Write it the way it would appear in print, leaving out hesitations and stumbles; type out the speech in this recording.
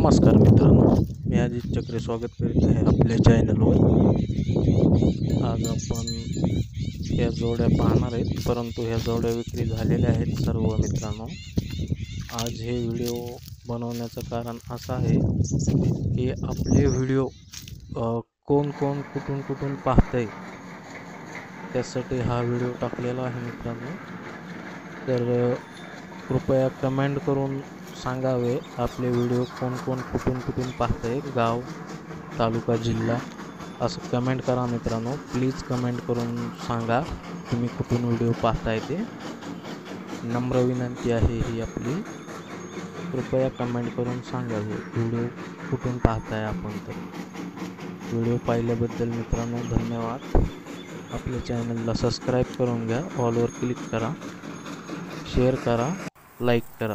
नमस्कार मित्रांनो, मी अजित चक्रे स्वागत करीत आहे आपल्या चॅनलवर। आज आपण या जोड्या पाहणार आहेत, परंतु ह्या जोड्या विक्री झालेल्या आहेत सर्व मित्रांनो। आज हे व्हिडिओ बनवण्याचं कारण असं आहे की आपले व्हिडिओ कोण कुठून पाहतंय त्यासाठी हा व्हिडिओ टाकलेला आहे मित्रांनो। तर कृपया कमेंट करून सांगावे आपले व्हिडिओ कोण कुठून पाहतंय, गाव, तालुका, जिल्हा असं कमेंट करा मित्रांनो। प्लीज कमेंट करून सांगा तुम्ही कुठून व्हिडिओ पाहताय ते। नम्र विनंती आहे ही आपली, कृपया कमेंट करून सांगावे व्हिडिओ कुठून पाहताय आपण। तर व्हिडिओ पाहिल्याबद्दल मित्रांनो धन्यवाद। आपल्या चॅनलला सबस्क्राईब करून घ्या, ऑलवर क्लिक करा, शेअर करा, लाईक करा।